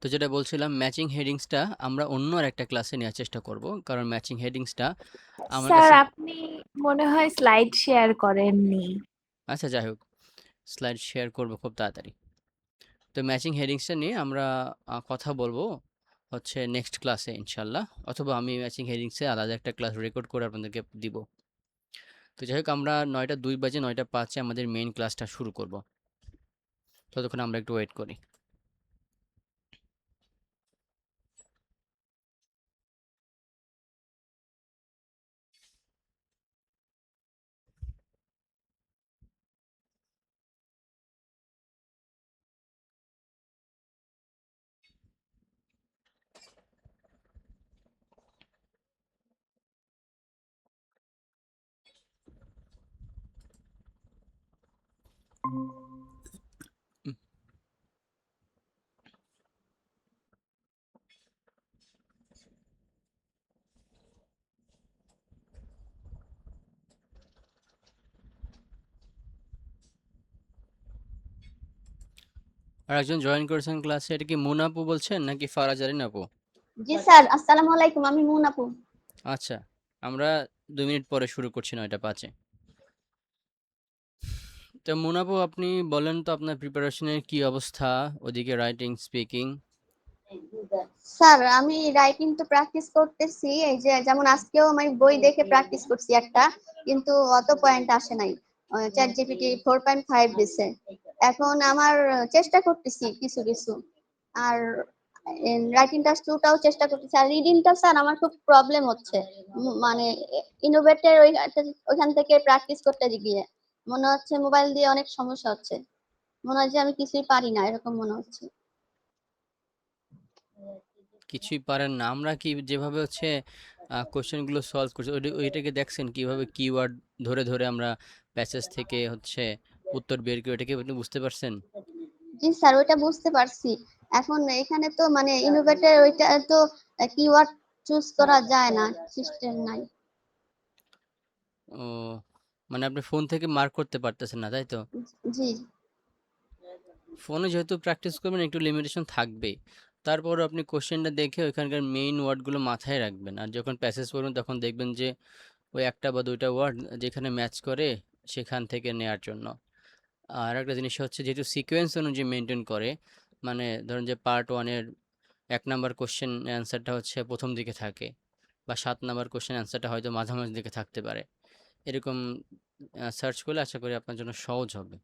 তো যেটা বলছিলাম, ম্যাচিং হেডিংসটা আমরা অন্য আর একটা ক্লাসে নেওয়ার চেষ্টা করব, কারণ ম্যাচিং হেডিংসটা আমার স্যার কাছে। আপনি মনে হয় স্লাইড শেয়ার করেননি। আচ্ছা, যাই হোক, স্লাইড শেয়ার করব খুব তাড়াতাড়ি। তো ম্যাচিং হেডিংসটা নিয়ে আমরা কথা বলবো হচ্ছে নেক্সট ক্লাসে ইনশাল্লাহ, অথবা আমি ম্যাচিং হেডিংসে আলাদা একটা ক্লাস রেকর্ড করে আপনাদেরকে দিব। তো যাই হোক, আমরা 9টা 2 বাজে 9টা 5-এ আমাদের মেইন ক্লাসটা শুরু করব। ততক্ষণ আমরা একটু ওয়েট করি। উম, আর একজন জয়েন করেছেন ক্লাসে, এটা কি মুন আপু বলছেন নাকি ফারাজারিন আপু? জি স্যার, আসসালামু আলাইকুম, আমি মুন আপু। আচ্ছা, আমরা 2 মিনিট পরে শুরু করছি 9টা 5-এ। তো মুন আপু, আপনি বলেন তো আপনার প্রিপারেশনের কি অবস্থা, ওদিকে রাইটিং স্পিকিং? স্যার আমি রাইটিং তো প্র্যাকটিস করতেছি, এই যে যেমন আজকেও আমি বই দেখে প্র্যাকটিস করছি একটা, কিন্তু অত পয়েন্ট আসে নাই। চ্যাট জিপিটি 4.5 দিছে। এখন আমার চেষ্টা করতেছি কিছু কিছু। আর রাইটিংটা টুটাও চেষ্টা করতেছি, আর রিডিংটা স্যার আমার খুব প্রবলেম হচ্ছে। মানে ইনোভেটের ওইখান থেকে প্র্যাকটিস করতে গিয়ে মনে হচ্ছে মোবাইল দিয়ে অনেক সমস্যা হচ্ছে, মনে হয় যে আমি কিছুই পারি না, এরকম মনে হচ্ছে। কিছুই পারেন না? আমরা কি যেভাবে হচ্ছে কোশ্চেনগুলো সলভ করছি, ওইটাকে দেখছেন কিভাবে কিওয়ার্ড ধরে ধরে আমরা প্যাসেজ থেকে হচ্ছে উত্তর বের করি, ওটাকে আপনি বুঝতে পারছেন? জি স্যার, ওইটা বুঝতে পারছি। এখন এখানে তো মানে ইনোভেটর ওইটা তো কিওয়ার্ড চুজ করা যায় না, সিস্টেম নাই। ও, মানে আপনি ফোন থেকে মার্ক করতে পারতেছেন না, তাই তো? জি। ফোনে যেহেতু প্র্যাকটিস করবেন, একটু লিমিটেশন থাকবেই। তারপরও আপনি কোশ্চেনটা দেখে ওইখানকার মেইন ওয়ার্ডগুলো মাথায় রাখবেন, আর যখন প্যাসেজ পড়বেন তখন দেখবেন যে ওই একটা বা দুইটা ওয়ার্ড যেখানে ম্যাচ করে সেখান থেকে নেয়ার জন্য। আর একটা জিনিস হচ্ছে, যেহেতু সিকোয়েন্স অনুযায়ী মেনটেন করে, মানে ধরুন যে পার্ট 1-এর 1 নাম্বার কোশ্চেন অ্যান্সারটা হচ্ছে প্রথম দিকে থাকে, বা 7 নাম্বার কোশ্চেন অ্যান্সারটা হয়তো মাঝামাঝি দিকে থাকতে পারে, এরকম সার্চ করলে আশা করি আপনার জন্য সহজ হবে।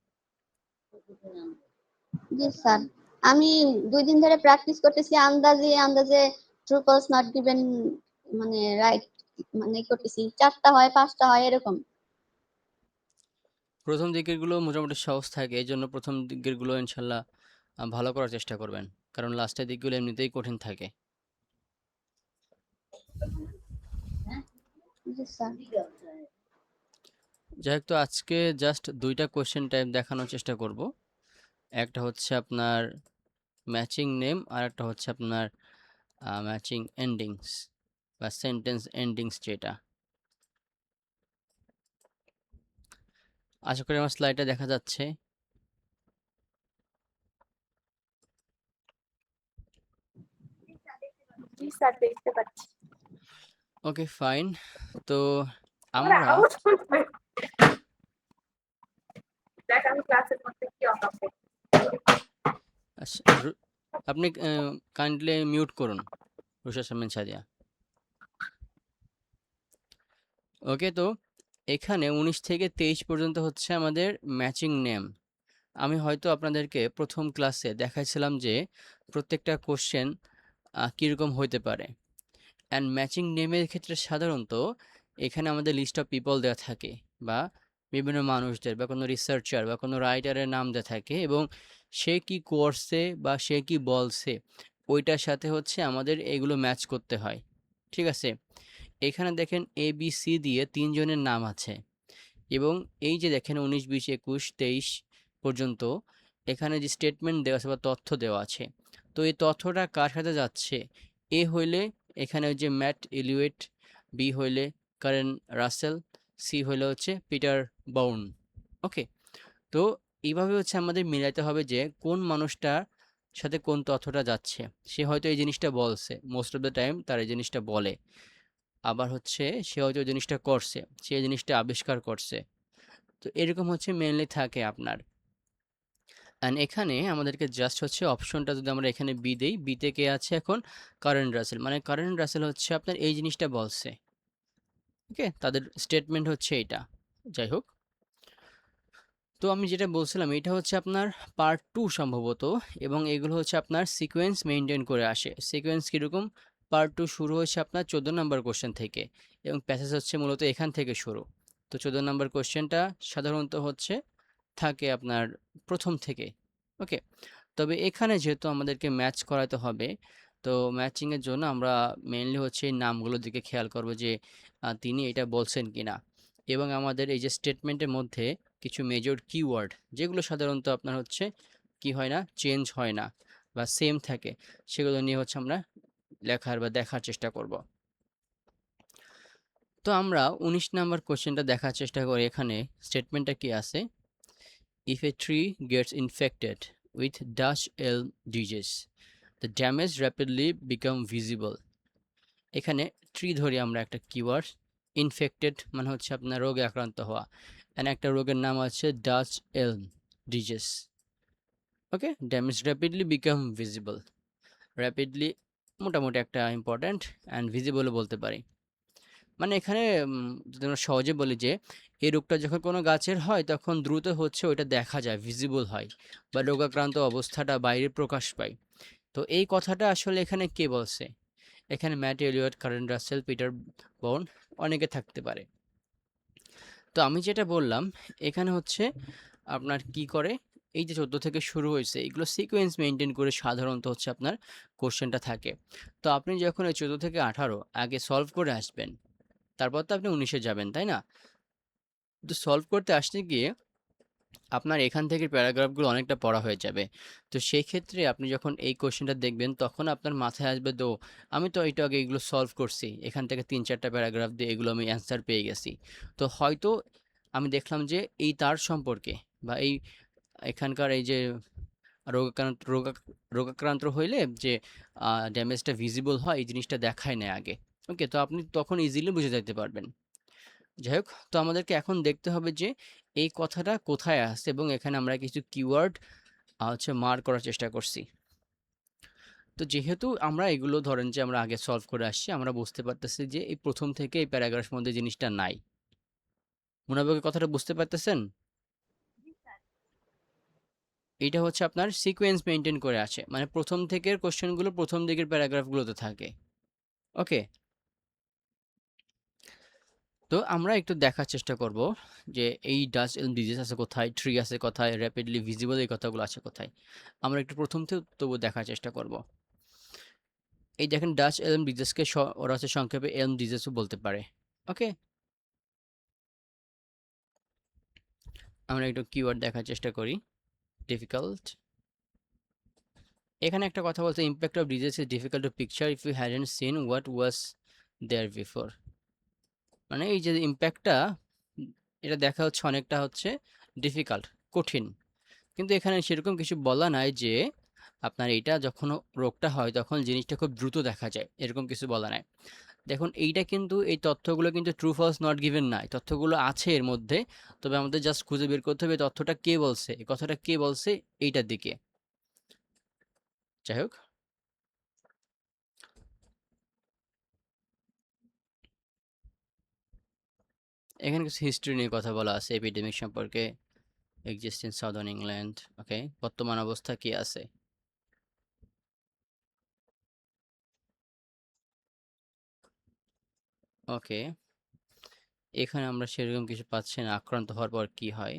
জি স্যার, আমি 2 দিন ধরে প্র্যাকটিস করতেছি, আন্দাজে আন্দাজে ট্রু ফলস নট গিভেন, মানে রাইট, মানে করতেছি 4টা হয় 5টা হয় এরকম। প্রথম দিকেরগুলো মোটামুটি সহজ থাকে, এই জন্য প্রথম দিকেরগুলো ইনশাল্লাহ ভালো করার চেষ্টা করবেন, কারণ লাস্টের দিকগুলো এমনিতেই কঠিন থাকে। জি স্যার। যাই হোক, তো আজকে জাস্ট 2টা কোশ্চেন টাইপ দেখানোর চেষ্টা করব। একটা হচ্ছে আপনার ম্যাচিং নেম, আর একটা হচ্ছে আপনার ম্যাচিং এন্ডিংস বা সেন্টেন্স এন্ডিংস যেটা। আশা করি আমার স্লাইডটা দেখা যাচ্ছে। জি স্যার, দেখতে পাচ্ছি। ওকে, ফাইন। তো আমরা আমরা আউট করবে। দেখ আমি ক্লাসের মধ্যে কি অকাম করছি। আপনি কাইন্ডলি মিউট করুন রুষা সামিন সাদিয়া। ওকে, তো এখানে 19 থেকে 23 পর্যন্ত হচ্ছে আমাদের ম্যাচিং নেম। আমি হয়তো আপনাদেরকে প্রথম ক্লাসে দেখাইছিলাম যে প্রত্যেকটা কোশ্চেন কীরকম হইতে পারে। অ্যান্ড ম্যাচিং নেমের ক্ষেত্রে সাধারণত এখানে আমাদের লিস্ট অফ পিপল দেওয়া থাকে, বা বিভিন্ন মানুষদের বা কোনো রিসার্চার বা কোনো রাইটারের নাম দেওয়া থাকে, এবং সে কি করছে বা সে কি বলছে ওইটার সাথে হচ্ছে আমাদের এগুলো ম্যাচ করতে হয়। ঠিক আছে, এখানে দেখেন ABC দিয়ে 3 জনের নাম আছে, এবং এই যে দেখেন 19 20 21 23 পর্যন্ত এখানে যে স্টেটমেন্ট দেওয়া আছে বা তথ্য দেওয়া আছে, তো এই তথ্যটা কার সাথে যাচ্ছে? এ হইলে এখানে ওই যে ম্যাট ইলিওয়েট, বি হইলে কারেন রাসেল, সি হইলে হচ্ছে পিটার বাউন। ওকে, তো এইভাবে হচ্ছে আমাদের মিলাইতে হবে যে কোন মানুষটা সাথে কোন তথ্যটা যাচ্ছে। সে হয়তো এই জিনিসটা বলছে, মোস্ট অফ দ্য টাইম তার এই জিনিসটা বলে। আবার হচ্ছে সে হয়তো এই জিনিসটা করছে, সে এই জিনিসটা আবিষ্কার করছে। তো এরকম হচ্ছে মেইনলি থাকে আপনার। অ্যান্ড এখানে আমাদেরকে জাস্ট হচ্ছে অপশনটা যদি আমরা এখানে বি দেই, বিতে কে আছে এখন? কারেন রাসেল। মানে কারেন রাসেল হচ্ছে আপনার এই জিনিসটা বলছে। ওকে, তাদের স্টেটমেন্ট হচ্ছে এইটা। যাই হোক, তো আমি যেটা বলছিলাম এটা হচ্ছে আপনার পার্ট 2 সম্ভবত, এবং এগুলো হচ্ছে আপনার সিকোয়েন্স মেনটেন করে আসে। সিকোয়েন্স কীরকম? পার্ট 2 শুরু হচ্ছে আপনার 14 নম্বর কোশ্চেন থেকে, এবং প্যাসেজ হচ্ছে মূলত এখান থেকে শুরু। তো 14 নম্বর কোশ্চেনটা সাধারণত হচ্ছে থাকে আপনার প্রথম থেকে। ওকে, তবে এখানে যেহেতু আমাদেরকে ম্যাচ করাতে হবে, তো ম্যাচিংয়ের জন্য আমরা মেইনলি হচ্ছে এই নামগুলোর দিকে খেয়াল করব যে তিনি এটা বলছেন কিনা, এবং আমাদের এই যে স্টেটমেন্টের মধ্যে কিছু মেজর কিওয়ার্ড যেগুলো সাধারণত আপনার হচ্ছে কি হয় না, চেঞ্জ হয় না বা সেম থাকে, সেগুলো নিয়ে হচ্ছে আমরা লেখার বা দেখার চেষ্টা করব। তো আমরা 19 নাম্বার কোশ্চেনটা দেখার চেষ্টা করি। এখানে স্টেটমেন্টটা কি আছে? If a tree gets infected with Dutch elm disease, the damage rapidly become visible. এখানে ট্রি ধরি আমরা একটা কিওয়ার্ড, ইনফেক্টেড মানে হচ্ছে আপনার রোগে আক্রান্ত হওয়া, এন্ড একটা রোগের নাম আছে Dutch elm disease. Okay, damage rapidly become visible. Rapidly মোটামুটি একটা ইম্পর্ট্যান্ট, অ্যান্ড ভিজিবলও বলতে পারি। মানে এখানে যদি আমরা সহজে বলি যে এই রোগটা যখন কোনো গাছের হয় তখন দ্রুত হচ্ছে ওইটা দেখা যায়, ভিজিবল হয়, বা রোগাক্রান্ত অবস্থাটা বাইরে প্রকাশ পায়। তো এই কথাটা আসলে এখানে কে বলছে? এখানে Matt Elliot, Karen Russell, Peter Bon, অনেকে থাকতে পারে। তো আমি যেটা বললাম এখানে হচ্ছে আপনার কি করে, এই যে 14 থেকে শুরু হয়েছে এগুলো সিকোয়েন্স মেনটেন করে সাধারণত হচ্ছে আপনার কোশ্চেনটা থাকে। তো আপনি যখন এই 14 থেকে 18 আগে সলভ করে আসবেন, তারপর তো আপনি 19-এ যাবেন, তাই না? তো সলভ করতে আসতে গিয়ে আপনার এখান থেকে প্যারাগ্রাফগুলো অনেকটা পড়া হয়ে যাবে। তো সেই ক্ষেত্রে আপনি যখন এই কোশ্চেনটা দেখবেন তখন আপনার মাথায় আসবে, তো আমি তো একটু আগে এগুলো সলভ করছি, এখান থেকে 3-4টা প্যারাগ্রাফ দিয়ে এগুলো আমি অ্যান্সার পেয়ে গেছি। তো হয়তো আমি দেখলাম যে এই তার সম্পর্কে বা এই এখানকার এই যে রোগাক্রান্ত রোগাক্রান্ত হইলে যে ড্যামেজটা ভিজিবল হয় এই জিনিসটা দেখায় না আগে। ওকে, তো আপনি তখন ইজিলি বুঝে যেতে পারবেন। যাই হোক, তো আমাদেরকে এখন দেখতে হবে যে এই কথাটা কোথায় আসছে, এবং এখানে আমরা কিছু কিওয়ার্ড হচ্ছে মার্ক করার চেষ্টা করছি। তো যেহেতু আমরা এগুলো ধরেন যে আমরা আগে সলভ করে আসছি, আমরা বুঝতে পারতেছি যে এই প্রথম থেকে এই প্যারাগ্রাফের মধ্যে জিনিসটা নাই। মুনাফাকে কথাটা বুঝতে পারতেছেন? এটা হচ্ছে আপনার সিকোয়েন্স মেনটেন করে আসে, মানে প্রথম থেকের কোশ্চেনগুলো প্রথম দিকের প্যারাগ্রাফগুলোতে থাকে। ওকে, তো আমরা একটু দেখার চেষ্টা করব যে এই ডাচ এলম ডিজিজ আছে কোথায়, ট্রি আছে কোথায়, র্যাপিডলি ভিজিবল এই কথাগুলো আছে কোথায়। আমরা একটু প্রথম থেকে তবু দেখার চেষ্টা করব। এই দেখেন ডাচ এলম ডিজিজকে ওরা হচ্ছে সংক্ষেপে এলম ডিজিজও বলতে পারে। ওকে, আমরা একটু কিওয়ার্ড দেখার চেষ্টা করি। ডিফিকাল্ট, এখানে একটা কথা বলছে, impact of disease is difficult to picture if you hadn't seen what was there before. মানে এই যে ইম্প্যাক্টটা, এটা দেখা হচ্ছে অনেকটা হচ্ছে ডিফিকাল্ট, কঠিন, কিন্তু এখানে সেরকম কিছু বলা নাই যে আপনার এইটা যখন রোগটা হয় তখন জিনিসটা খুব দ্রুত দেখা যায়, এরকম কিছু বলা নাই। দেখুন এইটা কিন্তু, এই তথ্যগুলো কিন্তু ট্রু ফলস নট গিভেন নাই, তথ্যগুলো আছে এর মধ্যে। তবে আমাদের জাস্ট খুঁজে বের করতে হবে তথ্যটা কে বলছে, এই কথাটা কে বলছে এইটার দিকে। যাই হোক, এখানে কিছু হিস্ট্রি নিয়ে কথা বলা আছে, এপিডেমিক সম্পর্কে, এক্সিস্ট ইন সাউদার্ন ইংল্যান্ড। ওকে, বর্তমান অবস্থা কি আছে। ওকে, এখানে আমরা সেরকম কিছু পাচ্ছি না, আক্রান্ত হওয়ার পর কি হয়।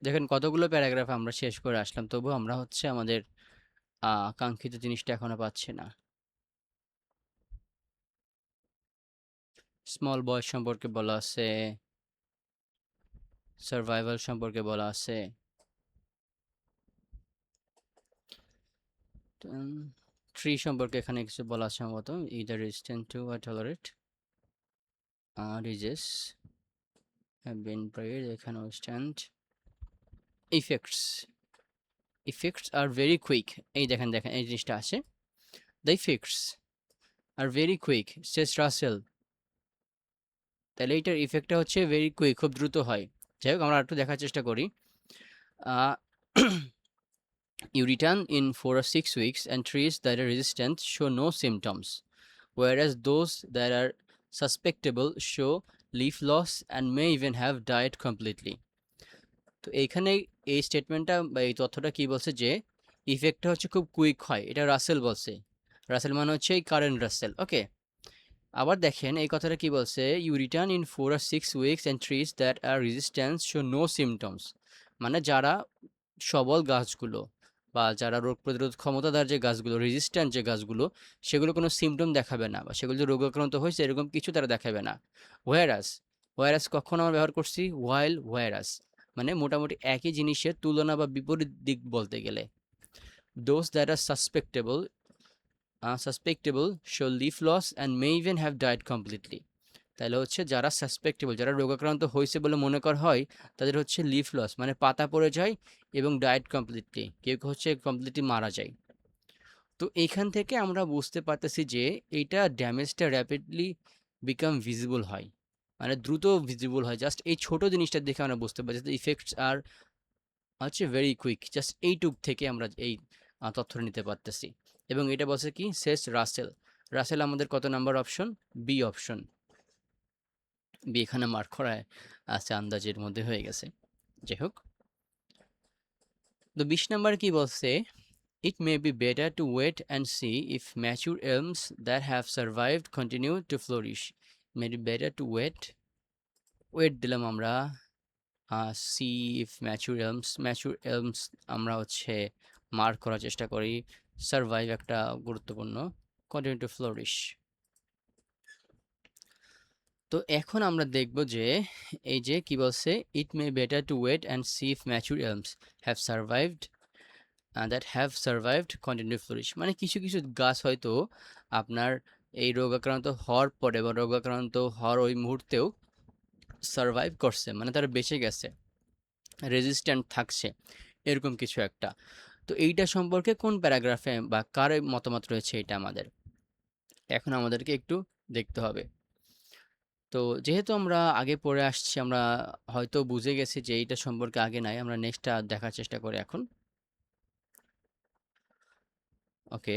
দেখেন কতগুলো প্যারাগ্রাফ আমরা শেষ করে আসলাম, তবু আমরা হচ্ছে আমাদের কাঙ্ক্ষিত জিনিসটা এখনো পাচ্ছি না। স্মল বয়েজ সম্পর্কে বলা আছে, সার্ভাইভাল সম্পর্কে বলা আছে। ট্রি সম্পর্কে এখানে কিছু বলা আছে সম্ভবত, either resistant to or tolerate disease have been bred, এখানেও stand. Effects are very quick, এই দেখেন এই জিনিসটা আছে, the effects are very quick says Russell. তাহলে এইটার ইফেক্টটা হচ্ছে ভেরি কুইক, খুব দ্রুত হয়। যাই হোক আমরা একটু দেখার চেষ্টা করি। You return in 4 or 6 weeks and trees that are resistant show no symptoms, whereas those that are susceptible show leaf loss and may even have died completely. তো এইখানে এই স্টেটমেন্টটা বা এই তথ্যটা কি বলছে যে ইফেক্টটা হচ্ছে খুব কুইক হয়, এটা রাসেল বলছে। রাসেল মানে হচ্ছে এই কারেন্ট রাসেল, ওকে। আবার দেখেন এই কথাটা কি বলছে, you return in 4 or 6 weeks and trees that are resistant show no symptoms, মানে যারা সবল গাছগুলো বা যারা রোগ প্রতিরোধ ক্ষমতাদার যে গাছগুলো, রেজিস্ট্যান্ট যে গাছগুলো, সেগুলো কোনো সিমটম দেখাবে না বা সেগুলো যে রোগাক্রান্ত হয়েছে এরকম কিছু তারা দেখাবে না। ওয়ারাস কখন আমরা ব্যবহার করছি, ওয়ারাস মানে মোটামুটি একই জিনিসের তুলনা বা বিপরীত দিক বলতে গেলে। Those that are susceptible show leaf loss and may even have died completely. তাহলে হচ্ছে যারা সাসপেক্টেবল, যারা রোগাক্রান্ত হয়েছে বলে মনে করা হয়, তাদের হচ্ছে লিফ লস মানে পাতা পড়ে যায় এবং ডায়েট কমপ্লিটলি, কেউ কেউ হচ্ছে কমপ্লিটলি মারা যায়। তো এইখান থেকে আমরা বুঝতে পারতেছি যে এইটা ড্যামেজটা র্যাপিডলি বিকাম ভিজিবল হয়, মানে দ্রুত ভিজিবল হয়। জাস্ট এই ছোট জিনিসটা দেখে আমরা বুঝতে পারছি যে ইফেক্টস আর হচ্ছে ভেরি কুইক, জাস্ট এইটুক থেকে আমরা এই তথ্যটা নিতে পারতেছি। এবং এটা বলছে কি, সেস রাসেল আমাদের কত number option, B option. B এখানে মার্ক করা আছে, আন্দাজের মধ্যে হয়ে গেছে। যাই হোক, তো 20 নাম্বার কি বলছে, it may be better to wait and see if mature elms that have survived continue to flourish. May be better to wait দিলাম আমরা, সি ইফ ম্যাচুর এলমস আমরা হচ্ছে মার্ক করার চেষ্টা করি, সার্ভাইভ একটা গুরুত্বপূর্ণ, কন্টিনিউ টু ফ্লোরিশ। তো এখন আমরা দেখব যে এই যে কি বলছে, it may better to wait and see if mature elms have survived continue flourish, মানে কিছু কিছু গাছ হয়তো আপনার এই রোগাক্রান্ত হওয়ার পরে বা রোগাক্রান্ত হওয়ার ওই মুহূর্তেও সার্ভাইভ করছে, মানে তারা বেঁচে গেছে, রেজিস্ট্যান্ট থাকছে, এরকম কিছু একটা। তো এইটা সম্পর্কে কোন প্যারাগ্রাফে বা কার মতামত রয়েছে, এটা আমাদের এখন আমাদেরকে একটু দেখতে হবে। তো যেহেতু আমরা আগে পড়ে আসছি, আমরা হয়তো বুঝে গেছি যে এইটা সম্পর্কে আগে নাই, আমরা নেক্সটটা দেখার চেষ্টা করি এখন। ওকে,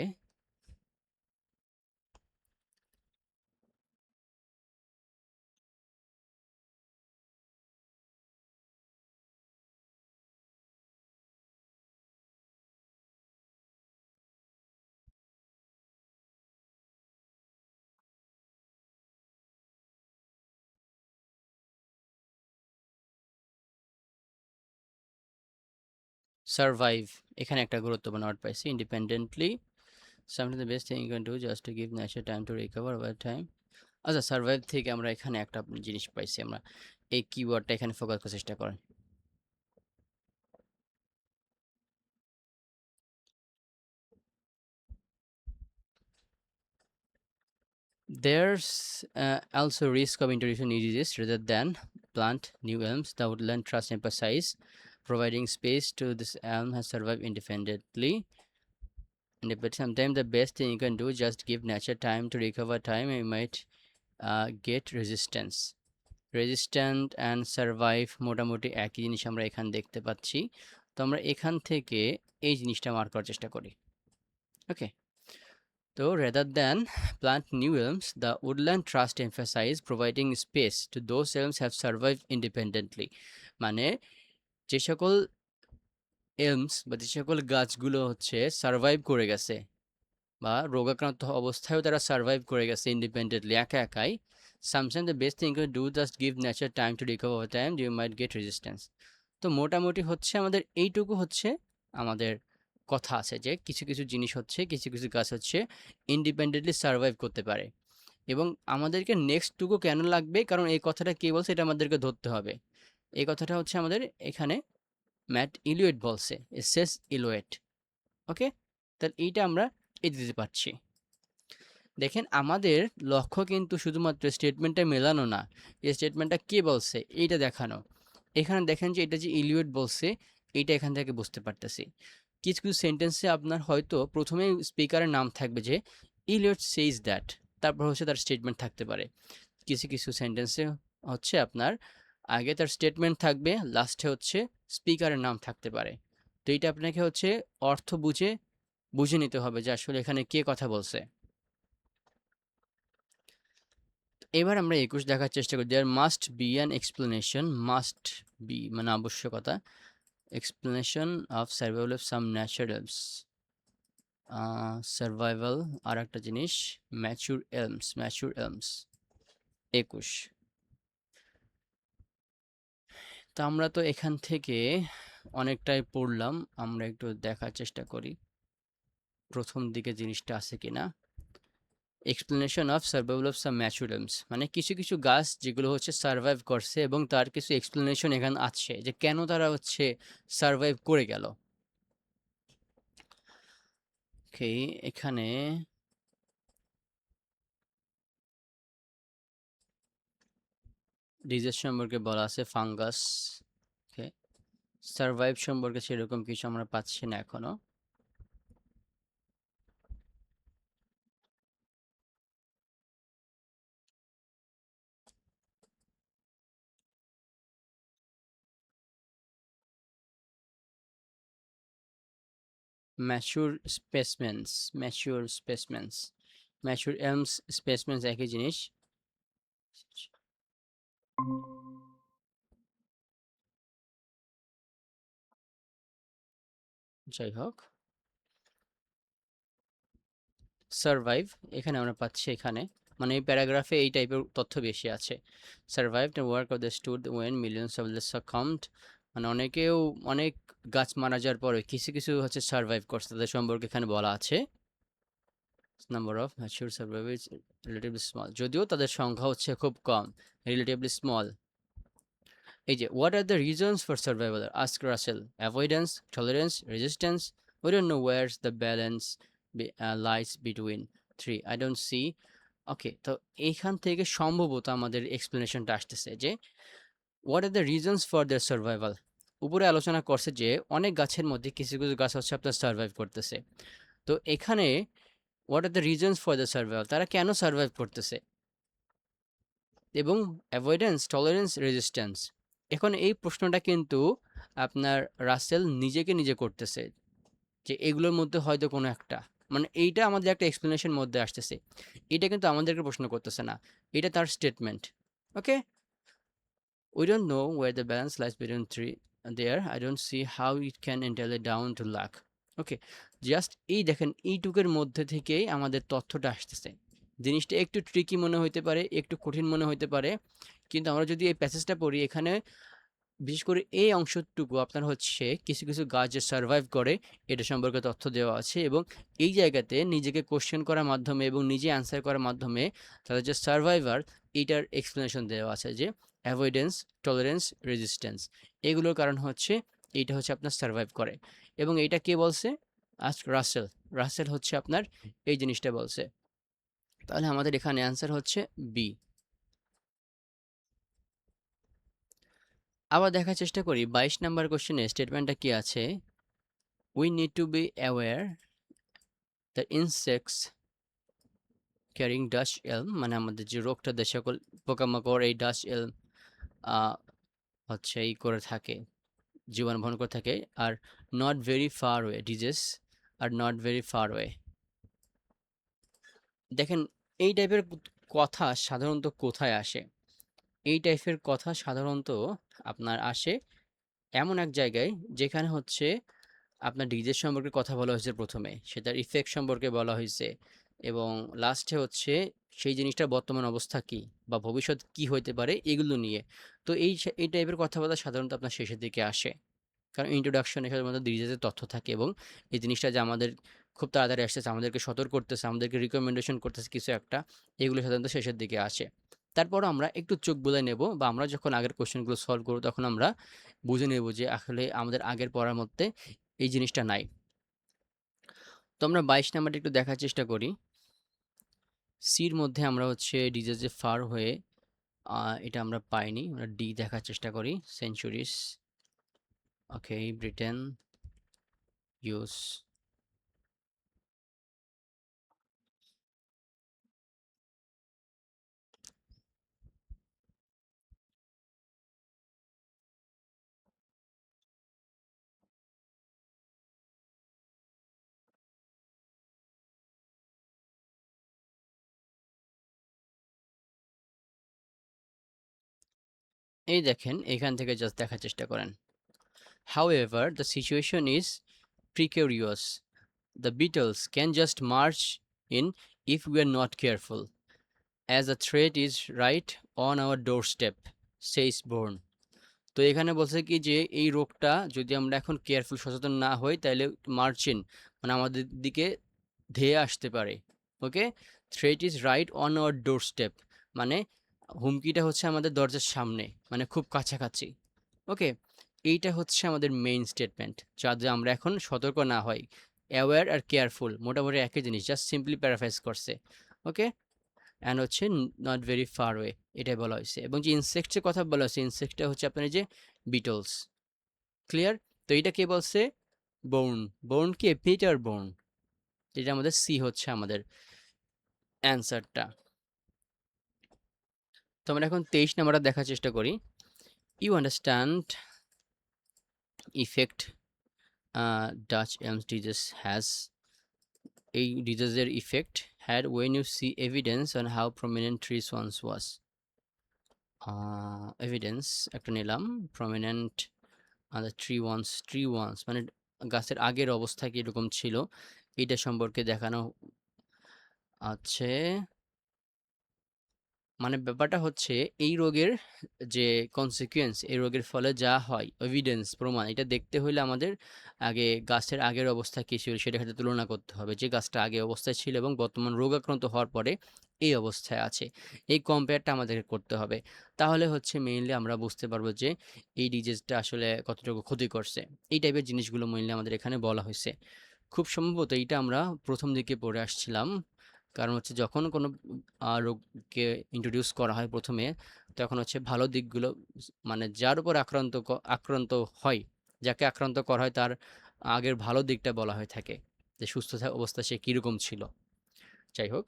সার্ভাইভ এখানে একটা গুরুত্বপূর্ণ ওয়ার্ড পাইছি, independently sometimes the best thing you can do just to give nature time to recover over time. আচ্ছা, সার্ভাইভ থেকে আমরা এখানে একটা জিনিস পাইছি, আমরা এই কিওয়ার্ডটা এখানে ফোকাস করার চেষ্টা করি। There's also risk of introducing new disease rather than plant new elms. The woodland trust emphasize providing space to this elm has survived independently. But sometimes the best thing you can do just give nature time to recover time, and you might get resistant and survive মোটামুটি একই জিনিস আমরা এখানে দেখতে পাচ্ছি। তো আমরা এখান থেকে এই জিনিসটা মার্ক করার চেষ্টা করি। ওকে, তো rather than plant new elms, the woodland trust emphasise providing space to those elms have survive independently, মানে যে সকল এলমস বা যে সকল গাছগুলো হচ্ছে সার্ভাইভ করে গেছে বা রোগাক্রান্ত অবস্থায়ও তারা সার্ভাইভ করে গেছে ইন্ডিপেন্ডেন্টলি, একা একাই, sometimes the best thing you can do just give nature time to recover over time, you might get resistance. তো মোটামুটি হচ্ছে আমাদের এইটুকু হচ্ছে আমাদের কথা আছে যে কিছু কিছু জিনিস হচ্ছে, কিছু কিছু গাছ হচ্ছে ইন্ডিপেন্ডেন্টলি সার্ভাইভ করতে পারে। এবং আমাদেরকে নেক্সটটুকু কেন লাগবে, কারণ এই কথাটা কে বলছে এটা আমাদেরকে ধরতে হবে। এই কথাটা হচ্ছে আমাদের এখানে ম্যাট ইলিওয়েট বলছে, এসএস ইলিওয়েট। ওকে, তাহলে এইটা আমরা এটা দিতে পারছি। দেখেন আমাদের লক্ষ্য কিন্তু শুধুমাত্র স্টেটমেন্টটা মেলানো না, এই স্টেটমেন্টটা কে বলছে এইটা দেখানো। এখানে দেখেন যে এটা যে ইলিয়ট বলছে, এইটা এখান থেকে বুঝতে পারতেছি। কিছু কিছু সেন্টেন্সে আপনার হয়তো প্রথমে স্পিকারের নাম থাকবে যে ইলিয়ট সেইজ দ্যাট, তারপর হচ্ছে তার স্টেটমেন্ট থাকতে পারে। কিছু কিছু সেন্টেন্সে হচ্ছে আপনার আগে তার স্টেটমেন্ট থাকবে, লাস্টে হচ্ছে স্পিকারের নাম থাকতে পারে। তো এইটা আপনাকে হচ্ছে অর্থ বুঝে নিতে হবে যে আসলে এখানে কে কথা বলছে। এবার আমরা 21 দেখার চেষ্টা করি। There must be an explanation, must be মানে আবশ্যকতা, explanation of survival of some naturals, survival আর একটা জিনিস ম্যাচুর এলমস, 21। তা আমরা তো এখান থেকে অনেকটাই পড়লাম, আমরা একটু দেখার চেষ্টা করি প্রথম দিকে জিনিসটা আছে কিনা। Explanation of survival of some mature elms মানে কিছু কিছু গাছ যেগুলো হচ্ছে সার্ভাইভ করছে এবং তার কিছু এক্সপ্লেনেশন এখানে আছে যে কেন তারা হচ্ছে সার্ভাইভ করে গেল। ওকে, এখানে ডিজিজ সম্পর্কে বলা আছে ফাঙ্গাস। ওকে, সার্ভাইভ সম্পর্কে সেরকম কিছু আমরা পাচ্ছি না এখনো। ম্যাচুর স্পেসমেন্স, ম্যাচুর এলমস স্পেসমেন্স একই জিনিস। যাই হোক, সার্ভাইভ এখানে আমরা পাচ্ছি, এখানে মানে এই প্যারাগ্রাফে এই টাইপের তথ্য বেশি আছে। Survive the work of the stood when millions of the succumbed, মানে অনেক গাছ মারা যাওয়ার পরে কিছু কিছু হচ্ছে সার্ভাইভ করছে, তাদের সম্পর্কে এখানে বলা আছে। Number of mature survive is relatively small, যদিও তাদের সংখ্যা হচ্ছে খুব কম, রিলেটিভলি স্মল। এই যে what are the reasons for survival, ask Russell, avoidance, tolerance, resistance, we don't know where's the balance lies between three, I don't see. Okay, তো এইখান থেকে সম্ভবত আমাদের এক্সপ্লেনেশনটা আসতেছে যে what are the reasons for their survival. উপরে আলোচনা করছে যে অনেক গাছের মধ্যে কিছু কিছু গাছ হচ্ছে আপনার সার্ভাইভ করতেছে। তো এখানে what are the reasons for the survival, তারা কেন সার্ভাইভ করতেছে, এবং অ্যাভয়েডেন্স, টলারেন্স, রেজিস্ট্যান্স। এখন এই প্রশ্নটা কিন্তু আপনার রাসেল নিজে করতেছে যে এগুলোর মধ্যে হয়তো কোনো একটা, মানে এইটা আমাদের একটা এক্সপ্লেনেশন মধ্যে আসতেছে, এটা কিন্তু আমাদেরকে প্রশ্ন করতেছে না, এটা তার statement. Okay, we don't know where the balance lies between three there, I don't see how it can entirely down to luck. Okay, just এই দেখেন এইটুকের মধ্যে থেকেই আমাদের তথ্যটা আসতেছে। জিনিসটা একটু ট্রিকি মনে হইতে পারে, একটু কঠিন মনে হইতে পারে, কিন্তু আমরা যদি এই প্যাসেজটা পড়ি এখানে বিশেষ করে এই অংশটুকু আপনার হচ্ছে কিছু কিছু গাছ যে সার্ভাইভ করে এটা সম্পর্কে তথ্য দেওয়া আছে, এবং এই জায়গাতে নিজেকে কোশ্চেন করার মাধ্যমে এবং নিজে অ্যান্সার করার মাধ্যমে তাদের যে সার্ভাইভার এইটার এক্সপ্লেনেশন দেওয়া আছে যে অ্যাভয়েডেন্স, টলারেন্স, রেজিস্ট্যান্স, এগুলোর কারণ হচ্ছে এইটা হচ্ছে আপনার সার্ভাইভ করে। এবং এইটা কে বলছে? আস্ক রাসেল, রাসেল হচ্ছে আপনার এই জিনিসটা বলছে। তাহলে আমাদের এখানে অ্যান্সার হচ্ছে বি। আবার দেখার চেষ্টা করি 22 নাম্বার কোশ্চেনে স্টেটমেন্টটা কি আছে। We need to be aware the insects carrying Dutch এলম, মানে আমাদের যে রোগটা যে সকল পোকামাকড় এই ডাচ এলম হচ্ছে এই করে থাকে, জীবাণু বহন করে থাকে, are not very far way, disease are not very far way. দেখেন এই টাইপের কথা সাধারণত কোথায় আসে? এই টাইপের কথা সাধারণত আপনার আসে এমন এক জায়গায় যেখানে হচ্ছে আপনার ডিজের সম্পর্কে কথা বলা হয়েছে প্রথমে, সেটার ইফেক্ট সম্পর্কে বলা হয়েছে, এবং লাস্টে হচ্ছে সেই জিনিসটার বর্তমান অবস্থা কি বা ভবিষ্যৎ কি হইতে পারে এগুলো নিয়ে। তো এই টাইপের কথাবার্তা সাধারণত আপনার শেষের দিকে আসে, কারণ ইন্ট্রোডাকশনে সাধারণত ডিজের তথ্য থাকে, এবং এই জিনিসটা যে আমাদের খুব তাড়াতাড়ি আসতেছে, আমাদেরকে সতর্ক করতেছে, আমাদেরকে রিকমেন্ডেশন করতেছে কিছু একটা, এগুলো সাধারণত শেষের দিকে আসে। তারপরও আমরা একটু চোখ বুলাই নেব, বা আমরা যখন আগের কোশ্চেনগুলো সলভ করব তখন আমরা বুঝে নেব যে আসলে আমাদের আগের পড়ার মধ্যে এই জিনিসটা নাই। তো তো আমরা 22 নাম্বারটা একটু দেখার চেষ্টা করি। সির মধ্যে আমরা হচ্ছে ডিজিজে ফার হয়ে এটা আমরা পাইনি। আমরা ডি দেখার চেষ্টা করি। সেঞ্চুরিস, ওকে, ব্রিটেন, ইউস। এই দেখেন, এখান থেকে জাস্ট দেখার চেষ্টা করেন। However, the situation is precarious. The beetles can just march in if we are not careful, as the threat is right on our doorstep, says Bourne. তো এখানে বলছে কি যে এই রোগটা যদি আমরা এখন কেয়ারফুল সচেতন না হই তাহলে মার্চিন মানে আমাদের দিকে ধেয়ে আসতে পারে। Okay, threat is right on our doorstep, মানে হুমকিটা হচ্ছে আমাদের দরজার সামনে, মানে খুব কাছাকাছি। ওকে, এইটা হচ্ছে আমাদের মেইন স্টেটমেন্ট, যাতে আমরা এখন সতর্ক না হই। অ্যাওয়্যার আর কেয়ারফুল মোটামুটি একই জিনিস, জাস্ট সিম্পলি প্যারাফ্রাইজ করছে। ওকে, অ্যান্ড হচ্ছে নট ভেরি ফার ওয়ে, এটাই বলা হয়েছে। এবং যে ইনসেক্টসের কথা বলা হয়েছে, ইনসেক্টটা হচ্ছে আপনার এই যে বিটলস। ক্লিয়ার? তো এটা কে বলছে? বোর্ন। বোর্ন কে? Peter Bourne. এটা আমাদের সি হচ্ছে আমাদের অ্যান্সারটা। তো আমরা এখন 23 নাম্বারটা দেখার চেষ্টা করি। You understand effect Dutch elms disease has, এই ডিজিজের effect had when you see evidence on how prominent trees once was. Evidence একটা নিলাম, প্রমিনেন্ট ট্রি ওয়ান্স মানে গাছের আগের অবস্থা কীরকম ছিল এটা সম্পর্কে দেখানো আছে। মানে ব্যাপারটা হচ্ছে এই রোগের যে কনসিকুয়েন্স, এই রোগের ফলে যা হয়, এভিডেন্স প্রমাণ, এটা দেখতে হলে আমাদের আগে গাছের আগের অবস্থা কী ছিল সেটার সাথে তুলনা করতে হবে, যে গাছটা আগে অবস্থায় ছিল এবং বর্তমান রোগাক্রান্ত হওয়ার পরে এই অবস্থায় আছে, এই কম্পেয়ারটা আমাদেরকে করতে হবে। তাহলে হচ্ছে মেইনলি আমরা বুঝতে পারবো যে এই ডিজিজটা আসলে কতটুকু ক্ষতি করছে। এই টাইপের জিনিসগুলো মেইনলি আমাদের এখানে বলা হয়েছে। খুব সম্ভবত এইটা আমরা প্রথম দিকে পড়ে আসছিলাম, কারণ হচ্ছে যখন কোনো রোগকে ইন্ট্রোডিউস করা হয় প্রথমে, তখন হচ্ছে ভালো দিকগুলো মানে যার উপর আক্রান্ত হয়, যাকে আক্রান্ত করা হয় তার আগের ভালো দিকটা বলা হয়ে থাকে, যে সুস্থ অবস্থা সে কীরকম ছিল। যাই হোক,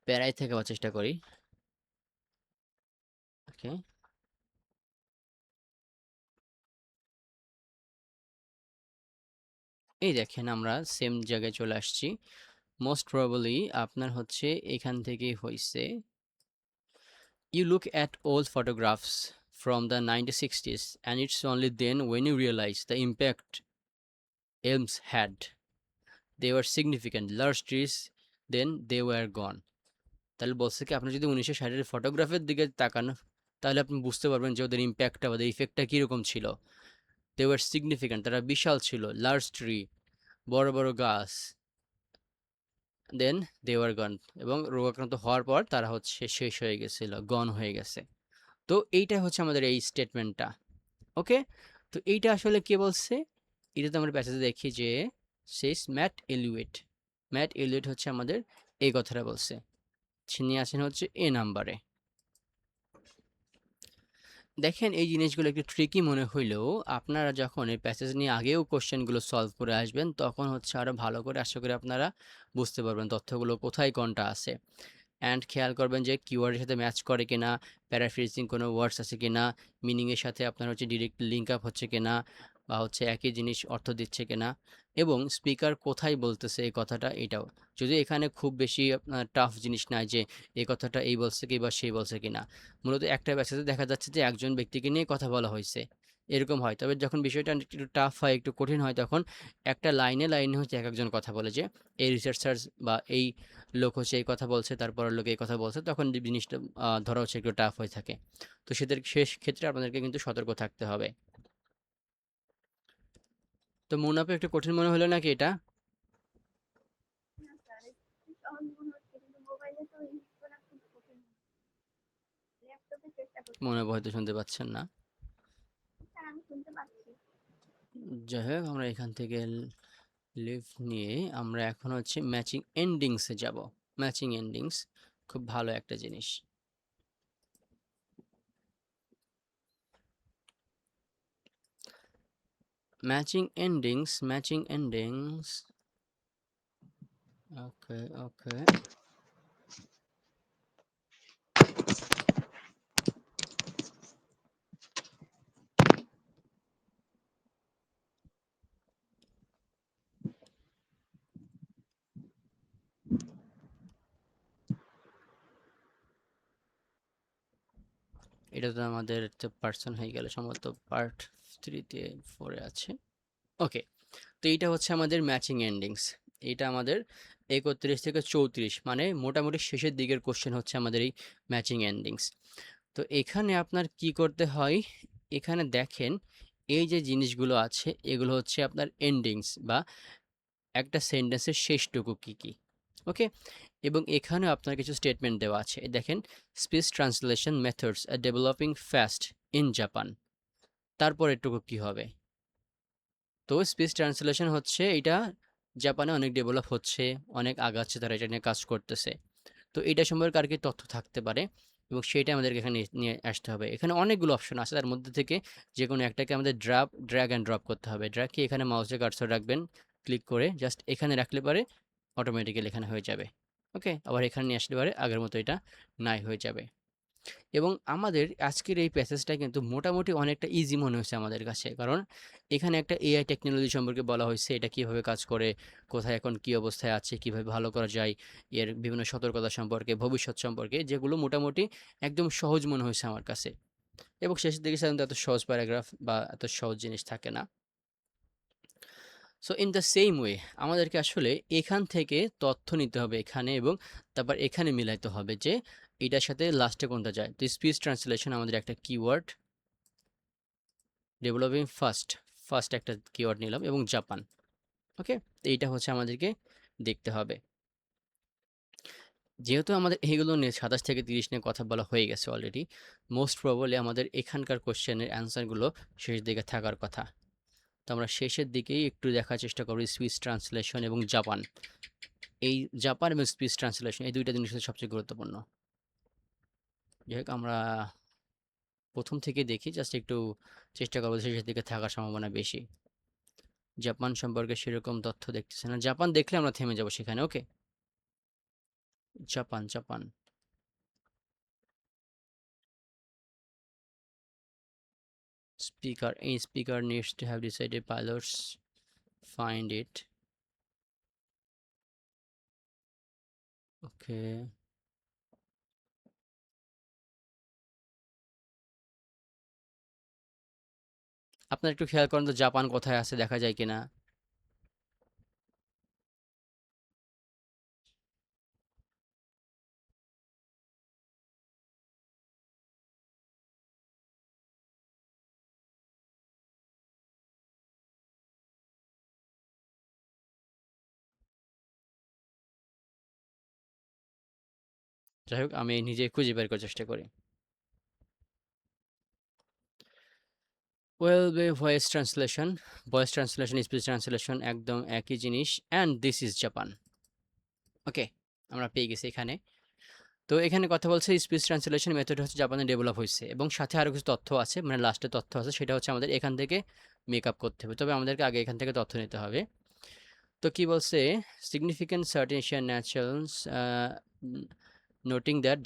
প্যারায় থেকে আবার চেষ্টা করি। ওকে, এই দেখেন আমরা সেম জায়গায় চলে আসছি। মোস্ট প্রবাবলি আপনার হচ্ছে এখান থেকেই হয়েছে। You look at old photographs from the 1960s, and it's only then when you realize the impact elms had. They were significant. Large trees, then they were gone. তাহলে বলছে কি, আপনি যদি 1960-এর ফটোগ্রাফের দিকে তাকান তাহলে আপনি বুঝতে পারবেন যে ওদের ইম্প্যাক্টটা, ওদের ইফেক্টটা কীরকম ছিল। দে ওয়ার সিগনিফিক্যান্ট, তারা বিশাল ছিল। লার্জ ট্রি, বড় বড় গাছ, দেন দে ওয়ার গন, এবং রোগাক্রান্ত হওয়ার পর তারা হচ্ছে শেষ হয়ে গেছিল, গন হয়ে গেছে। তো এইটা হচ্ছে আমাদের এই স্টেটমেন্টটা। ওকে, তো এইটা আসলে কে বলছে? এটা তো আমরা প্যাসেজে দেখি যে শেষ ম্যাট এলিওয়েট। ম্যাট এলিওয়েট হচ্ছে আমাদের এই কথাটা বলছে। তিনি আছেন হচ্ছে এ নাম্বারে। দেখেন এই জিনিসগুলো একটু ট্রিকি মনে হইলেও আপনারা যখন এই প্যাসেজ নিয়ে আগেও কোশ্চেনগুলো সলভ করে আসবেন তখন হচ্ছে আরও ভালো করে আশা করি আপনারা বুঝতে পারবেন তথ্যগুলো কোথায় কোনটা আছে। অ্যান্ড খেয়াল করবেন যে কিওয়ার্ডের সাথে ম্যাচ করে কিনা, প্যারাফ্রেজিং কোনো ওয়ার্ডস আছে কিনা, মিনিংয়ের সাথে আপনার হচ্ছে ডিরেক্ট লিঙ্ক আপ হচ্ছে কিনা, বা হচ্ছে একই জিনিস অর্থ দিচ্ছে কিনা, এবং স্পিকার কোথায় বলতেছে এই কথাটা, এটাও। যদি এখানে খুব বেশি আপনার টাফ জিনিস নাই যে এই কথাটা এই বলছে কি বা সেই বলছে কিনা, মূলত একটা প্যাসেজে দেখা যাচ্ছে যে একজন ব্যক্তিকে নিয়ে কথা বলা হয়েছে, এরকম হয়। তবে যখন বিষয়টা একটু টাফ হয়, একটু কঠিন হয়, তখন একটা লাইনে লাইনে হচ্ছে এক একজন কথা বলে যে এই রিসার্চার বা এই লোক হচ্ছে এই কথা বলছে, তারপরের লোক এই কথা বলছে, তখন জিনিসটা ধরা হচ্ছে একটু টাফ হয়ে থাকে। তো সেদের শেষ ক্ষেত্রে আপনাদেরকে কিন্তু সতর্ক থাকতে হবে। তো মুনাফে একটু কঠিন মনে হলো নাকি এটা? মনে হয়তো শুনতে পাচ্ছেন না। যাই হোক, আমরা এখান থেকে লিভ নিয়ে আমরা এখন হচ্ছে ম্যাচিং এন্ডিংসে যাব। ম্যাচিং এন্ডিংস খুব ভালো একটা জিনিস। Matching endings. Okay okay. এটা তো আমাদের পার্সন হয়ে গেল, সম্ভবত পার্ট 3-তে 4-এ আছে। ওকে, তো এইটা হচ্ছে আমাদের ম্যাচিং এন্ডিংস। এইটা আমাদের 31 থেকে 34, মানে মোটামুটি শেষের দিকের কোশ্চেন হচ্ছে আমাদের এই ম্যাচিং এন্ডিংস। তো এখানে আপনার কি করতে হয়, এখানে দেখেন এই যে জিনিসগুলো আছে এগুলো হচ্ছে আপনার এন্ডিংস বা একটা সেন্টেন্সের শেষটুকু কি কি। ওকে, এবং এখানেও আপনার কিছু স্টেটমেন্ট দেওয়া আছে। এই দেখেন, speech translation methods are developing fast in Japan, তারপরেরটুকু কি হবে? তো স্পিচ ট্রান্সলেশন হচ্ছে এটা জাপানে অনেক ডেভেলপ হচ্ছে, অনেক আগাচ্ছে, তারা এটা নিয়ে কাজ করতেছে। তো এটা সম্পর্কে আর কি তথ্য থাকতে পারে এবং সেটা আমাদেরকে এখানে নিয়ে আসতে হবে। এখানে অনেকগুলো অপশন আছে, তার মধ্যে থেকে যে কোনো একটাকে আমাদের ড্র্যাগ অ্যান্ড ড্রপ করতে হবে। ড্র্যাগ কি, এখানে মাউসে কার্সর রাখবেন, ক্লিক করে জাস্ট এখানে রাখলে পারে অটোমেটিক্যালি এখানে হয়ে যাবে। ওকে, আবার এখানে নিয়ে আসলে পারে আগের মতো এটা নাই হয়ে যাবে। এবং আমাদের আজকের এই প্যাসেজটা কিন্তু মোটামুটি অনেকটা ইজি মনে হয়েছে আমাদের কাছে, কারণ এখানে একটা এআই টেকনোলজি সম্পর্কে বলা হয়েছে, এটা কিভাবে কাজ করে, কোথায় এখন কি অবস্থায় আছে, কিভাবে ভালো করা যায়, এর বিভিন্ন সতর্কতা সম্পর্কে, ভবিষ্যৎ সম্পর্কে, যেগুলো মোটামুটি একদম সহজ মনে হয়েছে আমার কাছে। এবং শেষের দিকে সাধারণত এত সহজ প্যারাগ্রাফ বা এত সহজ জিনিস থাকে না। So in the same way আমাদেরকে আসলে এখান থেকে তথ্য নিতে হবে এখানে, এবং তারপর এখানে মিলাইতে হবে যে এটার সাথে লাস্টে কোনটা যায়। তো স্পিচ ট্রান্সলেশন আমাদের একটা কিওয়ার্ড, ডেভেলপিং ফার্স্ট একটা কিওয়ার্ড নিলাম, এবং জাপান। ওকে, তো এইটা হচ্ছে আমাদেরকে দেখতে হবে। যেহেতু আমাদের এইগুলো নিয়ে 27 থেকে 30 নিয়ে কথা বলা হয়ে গেছে অলরেডি, মোস্ট প্রবাবলি আমাদের এখানকার কোশ্চেনের অ্যান্সারগুলো শেষ দিকে থাকার কথা। তো আমরা শেষের দিকেই একটু দেখার চেষ্টা করব স্পিচ ট্রান্সলেশন এবং জাপান। এই জাপান এবং স্পিচ ট্রান্সলেশন এই দুইটা জিনিস হচ্ছে সবচেয়ে গুরুত্বপূর্ণ। যাই হোক, আমরা প্রথম থেকে দেখি, জাস্ট একটু চেষ্টা করবো শেষের দিকে থাকার সম্ভাবনা বেশি। জাপান সম্পর্কে সেরকম তথ্য দেখতেছি না, জাপান দেখলে আমরা থেমে যাব সেখানে। Okay, Japan Japan speaker, a speaker needs to have decided pilots find it. Okay, আপনার একটু খেয়াল করেন তো জাপান কোথায় আছে, দেখা যায় কিনা। যাই হোক, আমি নিজে খুঁজে বের করার চেষ্টা করি। ওয়েল বে ভয়েস ট্রান্সলেশন স্পিচ ট্রান্সলেশন একদম একই জিনিস, অ্যান্ড দিস ইজ জাপান। ওকে, আমরা পেয়ে গেছি এখানে। তো এখানে কথা বলছে স্পিচ ট্রান্সলেশন মেথড হচ্ছে জাপানে ডেভেলপ হয়েছে, এবং সাথে আরও কিছু তথ্য আছে, মানে লাস্টে তথ্য আছে, সেটা হচ্ছে আমাদের এখান থেকে মেক আপ করতে হবে। তবে আমাদেরকে আগে এখান থেকে তথ্য নিতে হবে। তো কি বলছে, significant certain Asian nationals noting that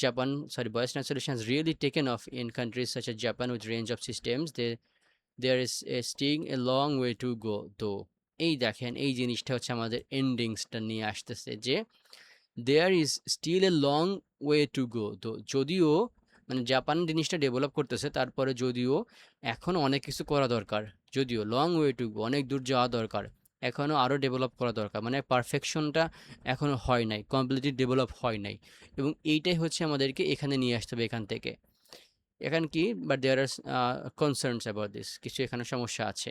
voice translation has really taken off in countries such as Japan with range of systems. There is still a long way to go though. এই দেখেন, এই জিনিসটা হচ্ছে আমাদের এন্ডিংসটা নিয়ে আসতেছে যে there is still a long way to go. তো যদিও মানে জাপান জিনিসটা ডেভেলপ করতেছে, তারপরে যদিও এখন অনেক কিছু করা দরকার, যদিও লং ওয়ে টু গো, অনেক দূর যাওয়া দরকার, এখনও আরও ডেভেলপ করা দরকার, মানে পারফেকশনটা এখনও হয় নাই, কমপ্লিটলি ডেভেলপ হয় নাই। এবং এইটাই হচ্ছে আমাদেরকে এখানে নিয়ে আসতে হবে এখান থেকে। এখানে কি, but there are concerns about this, কিছু এখানে সমস্যা আছে।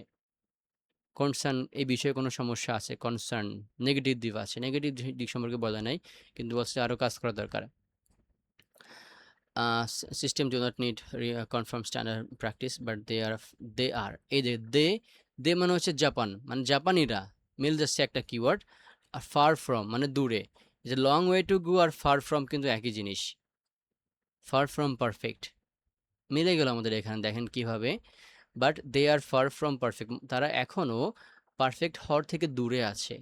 কনসার্ন, এই বিষয়ে কোনো সমস্যা আছে, কনসার্ন নেগেটিভ দিক আছে, নেগেটিভ দিক সম্পর্কে বলা নাই, কিন্তু বলছে আরও কাজ করা দরকার। System do not need confirm standard practice but they are এই যে দে মানে হচ্ছে জাপান, মানে জাপানিরা, মিল যাচ্ছে একটা কিওয়ার্ড, আর ফার ফ্রম মানে দূরে। যে long way to go are far from কিন্তু একই জিনিস, ফার ফ্রম পারফেক্ট মিলে গেল আমাদের এখানে, দেখেন কিভাবে। But they are far from perfect, তারা এখনও পারফেক্ট হওয়ার থেকে দূরে আছে।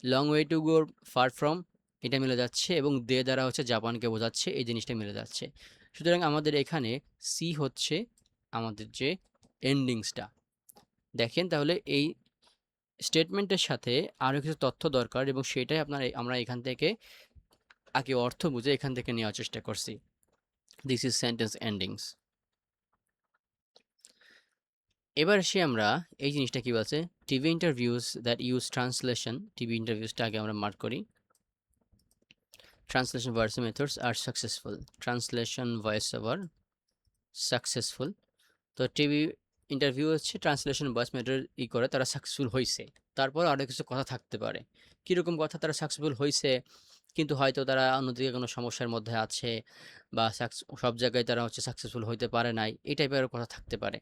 Long way to go, far from, এটা মিলে যাচ্ছে, এবং দে দ্বারা হচ্ছে জাপানকে বোঝাচ্ছে, এই জিনিসটা মিলে যাচ্ছে। সুতরাং আমাদের এখানে সি হচ্ছে আমাদের যে এন্ডিংসটা। দেখেন তাহলে এই স্টেটমেন্টের সাথে আরও কিছু তথ্য দরকার, এবং সেটাই আমরা এখান থেকে আগে অর্থ বুঝে এখান থেকে নেওয়ার চেষ্টা করছি। This is sentence endings. এবার আসি আমরা এই জিনিসটা কি বলছে, TV interviews that use translation. TV ইন্টারভিউসটা আগে আমরা মার্ক করি। Translation voice methods are successful, translation voice over successful. তো টিভি ইন্টারভিউ হচ্ছে ট্রান্সলেশন ভয়েস মেথড করে তারা সাকসেসফুল হয়েছে। তারপর আরও কিছু কথা থাকতে পারে, কীরকম কথা, তারা সাকসেসফুল হয়েছে কিন্তু হয়তো তারা অন্যদিকে কোনো সমস্যার মধ্যে আছে, বা সব জায়গায় তারা হচ্ছে সাকসেসফুল হইতে পারে নাই, এই টাইপের কথা থাকতে পারে।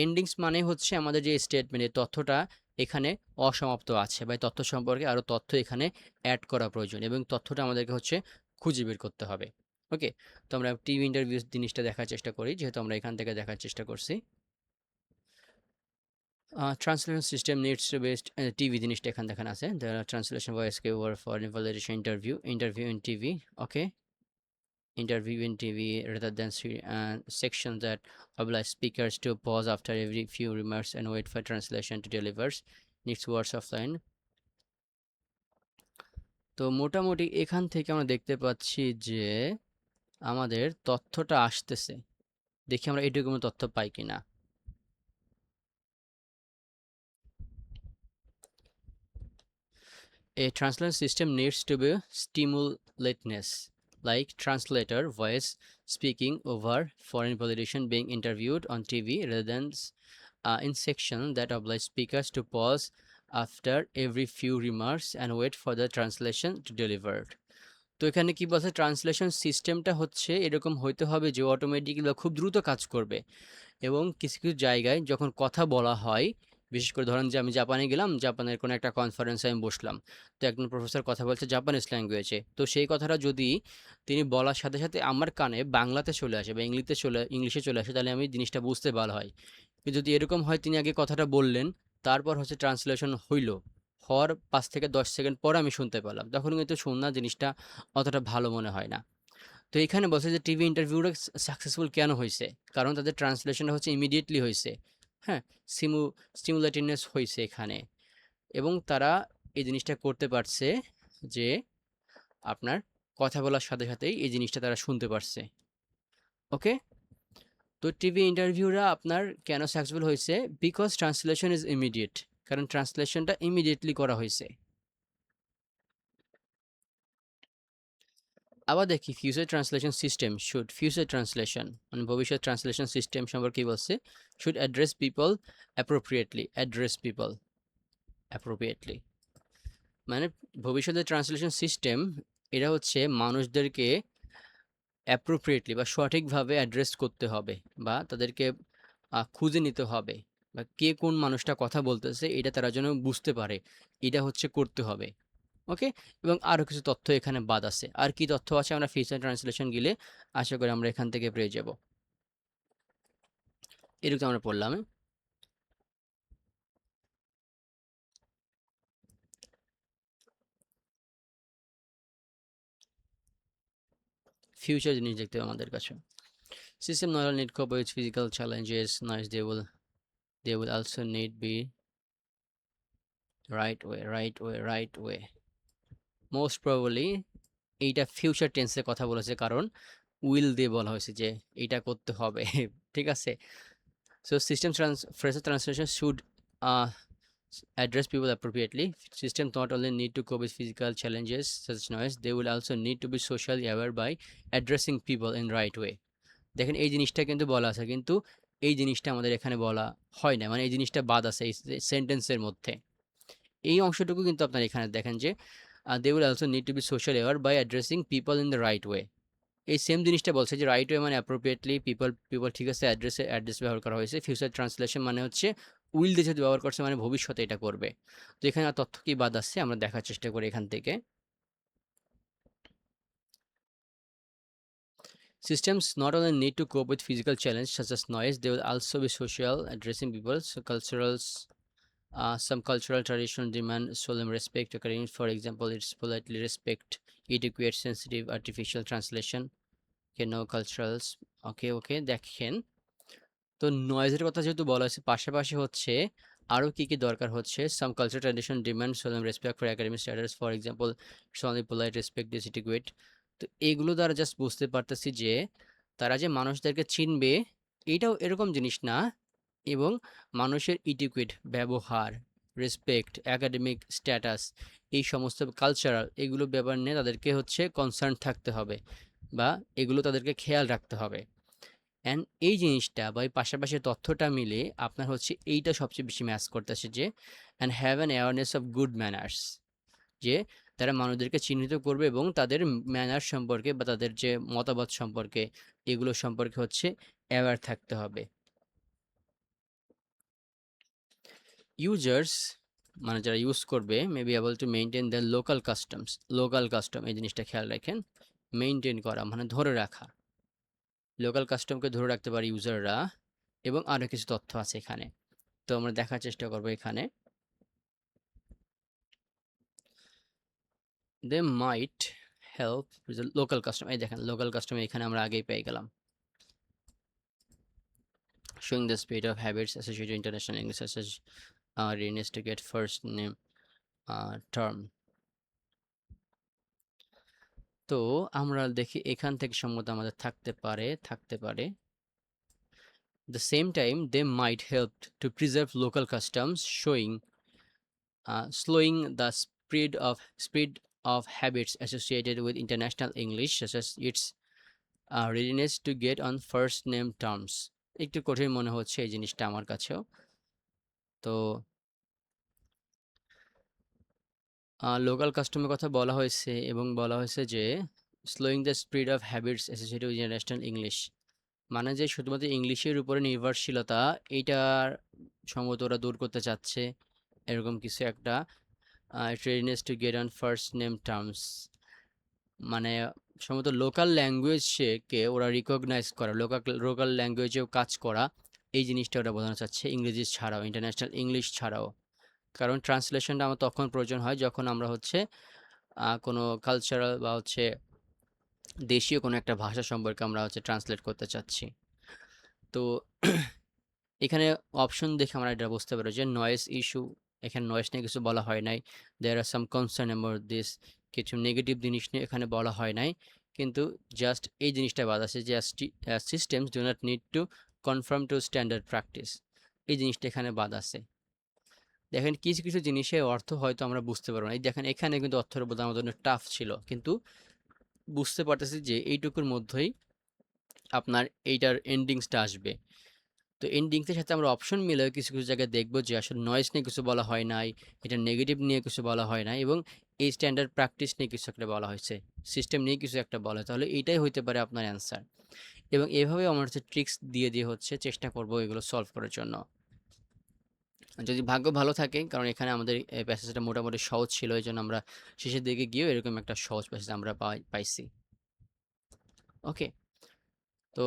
এন্ডিংস মানে হচ্ছে আমাদের যে স্টেটমেন্টের তথ্যটা এখানে অসমাপ্ত আছে, বা এই তথ্য সম্পর্কে আরও তথ্য এখানে অ্যাড করা প্রয়োজন, এবং তথ্যটা আমাদেরকে হচ্ছে খুঁজে বের করতে হবে। ওকে, তো আমরা টিভি ইন্টারভিউ জিনিসটা দেখার চেষ্টা করি, যেহেতু আমরা এখান থেকে দেখার চেষ্টা করছি। Translation system needs to best TV জিনিসটা এখানে দেখানো আছে, translation voice over for invalidation interview, interview in TV. Okay, interview in TV rather than section that oblige speakers to pause after every few remarks and wait for translation to deliver next words of line. তো মোটামুটি এখান থেকে আমরা দেখতে পাচ্ছি যে আমাদের তথ্যটা আসতেছে, দেখি আমরা এটুকু কোনো তথ্য পাই কিনা। A translation system needs to be stimulateness, like translator voice speaking over foreign politician being interviewed on TV rather than in section that oblige speakers to pause after every few remarks and wait for the translation to delivered. তো এখানে কি বলছে, translation সিস্টেমটা হচ্ছে এরকম হইতে হবে যে অটোমেটিক্যালি খুব দ্রুত কাজ করবে, এবং কিছু কিছু জায়গায় যখন কথা বলা হয়, বিশেষ করে ধরেন যে আমি জাপানে গেলাম, জাপানের কোনো একটা কনফারেন্সে আমি বসলাম, তো একজন প্রফেসর কথা বলছে জাপানিজ ল্যাঙ্গুয়েজে, তো সেই কথাটা যদি তিনি বলার সাথে সাথে আমার কানে বাংলাতে চলে আসে বা ইংলিশে চলে আসে, তাহলে আমি জিনিসটা বুঝতে ভালো হয়। কিন্তু যদি এরকম হয় তিনি আগে কথাটা বললেন, তারপর হচ্ছে ট্রান্সলেশন হওয়ার 5 থেকে 10 সেকেন্ড পর আমি শুনতে পেলাম, তখন কিন্তু শোনা জিনিসটা অতটা ভালো মনে হয় না। তো এখানে বলছে যে টিভি ইন্টারভিউটা সাকসেসফুল কেন হয়েছে, কারণ তাদের ট্রান্সলেশনটা হচ্ছে ইমিডিয়েটলি হয়েছে, হ্যাঁ, স্টিমুলেটিভনেস হয়েছে এখানে, এবং তারা এই জিনিসটা করতে পারছে যে আপনার কথা বলার সাথে সাথেই এই জিনিসটা তারা শুনতে পারছে। ওকে, তো টিভি ইন্টারভিউরা আপনার কেন সাকসেসফুল হয়েছে, বিকজ ট্রান্সলেশন ইজ ইমিডিয়েট, কারণ ট্রান্সলেশনটা ইমিডিয়েটলি করা হয়েছে। আবার দেখি future translation system future translation মানে ভবিষ্যৎ ট্রান্সলেশন সিস্টেম সম্পর্কে কি বলছে, শুড অ্যাড্রেস পিপল অ্যাপ্রোপ্রিয়েটলি, মানে ভবিষ্যতের ট্রান্সলেশন সিস্টেম এটা হচ্ছে মানুষদেরকে অ্যাপ্রোপ্রিয়েটলি বা সঠিকভাবে অ্যাড্রেস করতে হবে, বা তাদেরকে খুঁজে নিতে হবে, বা কে কোন মানুষটা কথা বলতেছে এটা তারা যেন বুঝতে পারে, এটা হচ্ছে করতে হবে। ওকে, এবং আরও কিছু তথ্য এখানে বাদ আছে, আর কি তথ্য আছে আমরা ফিউচার ট্রান্সলেশন গেলে আশা করি আমরা এখান থেকে পেয়ে যাব। এরকম আমরা পড়লাম। ফিউচার জিনিস দেখতে হবে আমাদের কাছে। System not only need cope with physical challenges, nice they will also need be right way. Most probably এইটা ফিউচার টেন্সে কথা বলেছে, কারণ উইল দিয়ে বলা হয়েছে যে এইটা করতে হবে ঠিক আছে। So system Fraser translation should address people appropriately. Systems not only need to cope with physical challenges such as noise, they will also need to be socially aware by addressing people in right way. দেখেন এই জিনিসটা কিন্তু বলা আছে, কিন্তু এই জিনিসটা আমাদের এখানে বলা হয় না, মানে এই জিনিসটা বাদ আছে এই সেন্টেন্সের মধ্যে। এই অংশটুকু কিন্তু আপনার এখানে দেখেন যে they will also need to be social aware by addressing people in the right way. এই সেম জিনিসটা বলছে যে রাইট ওয়ে মানে অ্যাপ্রোপ্রিয়েটলি পিপল ঠিক আছে, অ্যাড্রেস ব্যবহার করা হয়েছে। ফিউচার ট্রান্সলেশন মানে হচ্ছে উইল দিয়ে যেহেতু ব্যবহার করছে মানে ভবিষ্যতে এটা করবে। তো এখানে আর তথ্য কি বাদ আসছে আমরা দেখার চেষ্টা করি এখান থেকে। Systems not only need to cope with physical challenge such as noise, they will also be social, addressing people, so some cultural tradition demand solemn respect occurring. For example, it's politely respect, etiquette, sensitive, artificial translation. Okay, no culturals. Okay, দেখেন তো নয়েজের কথা যেহেতু বলা হয়েছে পাশাপাশি হচ্ছে আরও কি কি দরকার হচ্ছে some culture tradition demand solemn respect for academic standards for example it's only polite respect this etiquette. তো এগুলো দ্বারা জাস্ট বুঝতে পারতেছি যে তারা যে মানুষদেরকে চিনবে এটাও এরকম জিনিস না, এবং মানুষের ইটিকুয়েট ব্যবহার, রেসপেক্ট, একাডেমিক স্ট্যাটাস, এই সমস্ত কালচারাল এগুলো ব্যাপার নিয়ে তাদেরকে হচ্ছে কনসার্ন থাকতে হবে বা এগুলো তাদেরকে খেয়াল রাখতে হবে। অ্যান্ড এই জিনিসটা বা এই পাশাপাশি তথ্যটা মিলে আপনার হচ্ছে এইটা সবচেয়ে বেশি ম্যাচ করতেছে যে and have an awareness of good manners, যে তারা মানুষদেরকে চিহ্নিত করবে এবং তাদের ম্যানার সম্পর্কে বা তাদের যে মতামত সম্পর্কে এগুলো সম্পর্কে হচ্ছে অ্যাওয়ার থাকতে হবে। ইউজার্স মানে যারা ইউজ করবে may be able to maintain the local customs, local custom এই জিনিসটা খেয়াল রাখেন, মেনটেন করা মানে ধরে রাখা, লোকাল কাস্টমকে ধরে রাখতে পারে ইউজাররা, এবং আরও কিছু তথ্য আছে এখানে। তো আমরা দেখার চেষ্টা করবো এখানে দে মাইট হেল্প লোকাল কাস্টম, এই দেখেন লোকাল কাস্টম এখানে আমরা আগেই পেয়ে গেলাম। showing the spread of habits associated with international English such as readiness to get first name term। তো আমরা দেখি এখান থেকে সম্মত আমাদের থাকতে পারে the same time they might help to preserve local customs, slowing the spread of habits associated with international English such as its readiness to get on first name terms। একটু কঠিন মনে হচ্ছে এই জিনিসটা আমার কাছেও। তো লোকাল কাস্টমের কথা বলা হয়েছে এবং বলা হয়েছে যে slowing the spread of habits associated with international English, মানে যে শুধুমাত্র ইংলিশের উপরে নির্ভরশীলতা এইটার সম্ভবত ওরা দূর করতে চাচ্ছে, এরকম কিছু একটা। readiness to get on first name terms মানে সম্ভবত লোকাল ল্যাঙ্গুয়েজকে ওরা রিকগনাইজ করা, লোকাল ল্যাঙ্গুয়েজেও কাজ করা, এই জিনিসটা ওরা বোঝানো চাচ্ছে ইংরেজি ছাড়াও, ইন্টারন্যাশনাল ইংলিশ ছাড়াও। কারণ ট্রান্সলেশনটা আমার তখন প্রয়োজন হয় যখন আমরা হচ্ছে কোনো কালচারাল বা হচ্ছে দেশীয় কোনো একটা ভাষা সম্পর্কে আমরা হচ্ছে ট্রান্সলেট করতে চাচ্ছি। তো এখানে অপশন দেখে আমরা এটা বুঝতে পারি যে নয়েজ ইস্যু, এখানে নয়েজ নিয়ে কিছু বলা হয় নাই, দেয়ার আর সাম কনসার্ন অ্যাবাউট দিস, কিছু নেগেটিভ জিনিস নিয়ে এখানে বলা হয় নাই, কিন্তু জাস্ট এই জিনিসটা বাদ আছে যে systems do not need to confirm two standard practice, এই জিনিসটা এখানে বাদ আছে। দেখেন কিছু কিছু জিনিসের অর্থ হয়তো আমরা বুঝতে পারবো না, এই দেখেন এখানে কিন্তু অর্থের বোধ আমাদের জন্য টাফ ছিল, কিন্তু বুঝতে পারতেছি যে এইটুকুর মধ্যেই আপনার এইটার এন্ডিংসটা আসবে। তো এন্ডিংসের সাথে আমরা অপশন মিলেও কিছু কিছু জায়গায় দেখবো যে আসলে নয়েজ নিয়ে কিছু বলা হয় নাই, এটা নেগেটিভ নিয়ে কিছু বলা হয় নাই, এবং এই স্ট্যান্ডার্ড প্র্যাকটিস নিয়ে কিছু একটা বলা হয়েছে, সিস্টেম নিয়ে কিছু একটা বলা হয়, তাহলে এইটাই হইতে পারে আপনার অ্যান্সার। এবং এভাবেও আমরা হচ্ছে ট্রিক্স দিয়ে দিয়ে হচ্ছে চেষ্টা করবো এগুলো সলভ করার জন্য, যদি ভাগ্য ভালো থাকে, কারণ এখানে আমাদের এই প্যাসেজটা মোটামুটি সহজ ছিল, এই জন্য আমরা শেষের দিকে গিয়েও এরকম একটা সহজ প্যাসেজ আমরা পাইছি। ওকে, তো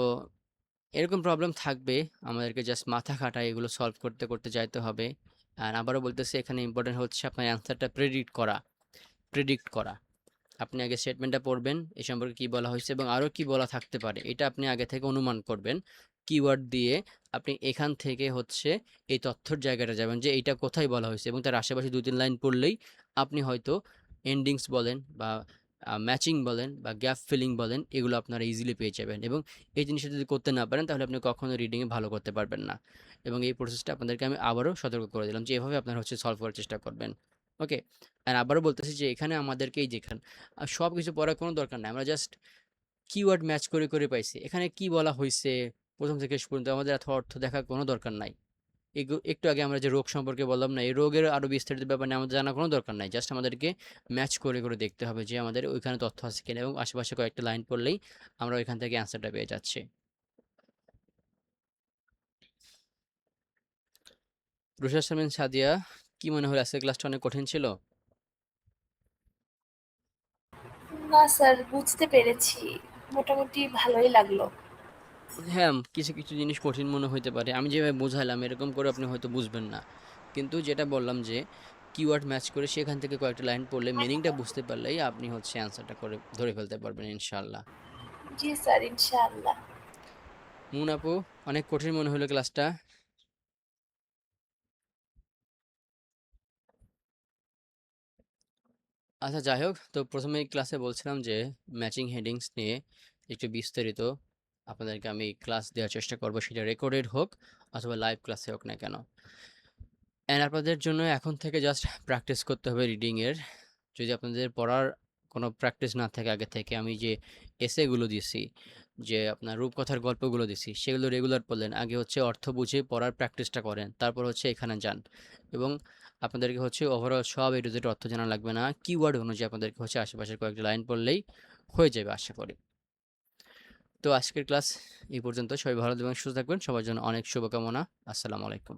এরকম প্রবলেম থাকবে, আমাদেরকে জাস্ট মাথা খাটায় এগুলো সলভ করতে করতে যাইতে হবে। আর আবারও বলতেছি এখানে ইম্পর্টেন্ট হচ্ছে আপনার অ্যান্সারটা প্রেডিক্ট করা। আপনি আগে স্টেটমেন্টটা পড়বেন, এ সম্পর্কে কী বলা হয়েছে এবং আরও কী বলা থাকতে পারে, এটা আপনি আগে থেকে অনুমান করবেন, কিওয়ার্ড দিয়ে আপনি এখান থেকে হচ্ছে এই তথ্যর জায়গাটা যাবেন যে এইটা কোথায় বলা হয়েছে, এবং তার আশেপাশে 2-3 লাইন পড়লেই আপনি হয়তো এন্ডিংস বলেন বা ম্যাচিং বলেন বা গ্যাপ ফিলিং বলেন, এগুলো আপনারা ইজিলি পেয়ে যাবেন। এবং এই জিনিসটা যদি করতে না পারেন তাহলে আপনি কখনো রিডিংয়ে ভালো করতে পারবেন না। এবং এই প্রসেসটা আপনাদেরকে আমি আবারও সতর্ক করে দিলাম যে এভাবে আপনারা হচ্ছে সলভ করার চেষ্টা করবেন। ওকে, আর আবারও বলতেছি যে এখানে আমাদেরকে এই যেখানে সব কিছু পড়ার কোনো দরকার নাই, আমরা জাস্ট কিওয়ার্ড ম্যাচ করে করে পাইছি, এখানে কি বলা হয়েছে প্রথম থেকে শেষ পর্যন্ত আমাদের এত অর্থ দেখার কোনো দরকার নাই। একটু আগে আমরা যে রোগ সম্পর্কে বললাম না, এই রোগের আরও বিস্তারিত ব্যাপার নিয়ে আমাদের জানার কোনো দরকার নাই, জাস্ট আমাদেরকে ম্যাচ করে করে দেখতে হবে যে আমাদের ওইখানে তথ্য আছে কিনা, এবং আশেপাশে কয়েকটা লাইন পড়লেই আমরা ওইখান থেকে অ্যান্সারটা পেয়ে যাচ্ছি। রুশা শারমিন সাদিয়া, কি মনে হলো আজকের ক্লাসটা অনেক কঠিন ছিল? না স্যার, বুঝতে পেরেছি, মোটামুটি ভালোই লাগলো। হ্যাঁ, কিছু কিছু জিনিস কঠিন মনে হইতে পারে। আমি যেভাবে বোঝাইলাম এরকম করে আপনি হয়তো বুঝবেন না। কিন্তু যেটা বললাম যে কিওয়ার্ড ম্যাচ করে সেখান থেকে কয়েকটা লাইন পড়লে মিনিংটা বুঝতে পারলেই আপনি হচ্ছে অ্যান্সারটা করে ধরে ফেলতে পারবেন ইনশাআল্লাহ। জি স্যার, ইনশাআল্লাহ। মুন আপু, অনেক কঠিন মনে হলো ক্লাসটা। আচ্ছা যাই হোক, তো প্রথমে ক্লাসে বলছিলাম যে ম্যাচিং হেডিংস নিয়ে একটু বিস্তারিত আপনাদেরকে আমি ক্লাস দেওয়ার চেষ্টা করব, সেটা রেকর্ডেড হোক অথবা লাইভ ক্লাসে হোক না কেন। অ্যান্ড আপনাদের জন্য এখন থেকে জাস্ট প্র্যাকটিস করতে হবে রিডিংয়ের। যদি আপনাদের পড়ার কোনো প্র্যাকটিস না থাকে আগে থেকে, আমি যে এসেগুলো দিছি, যে আপনার রূপকথার গল্পগুলো দিছি, সেগুলো রেগুলার পড়লেন। আগে হচ্ছে অর্থ বুঝে পড়ার প্র্যাকটিসটা করেন, তারপর হচ্ছে এখানে যান। এবং আপনাদেরকে হচ্ছে ওভারঅল সব এ টু জেড অর্থ জানা লাগবে না, কিওয়ার্ড অনুযায়ী আপনাদেরকে হচ্ছে আশেপাশের কয়েকটা লাইন পড়লেই হয়ে যাবে আশা করি। তো আজকের ক্লাস এই পর্যন্ত। সবাই ভালো থাকবেন, সুস্থ থাকবেন, সবার জন্য অনেক শুভকামনা। আসসালামু আলাইকুম।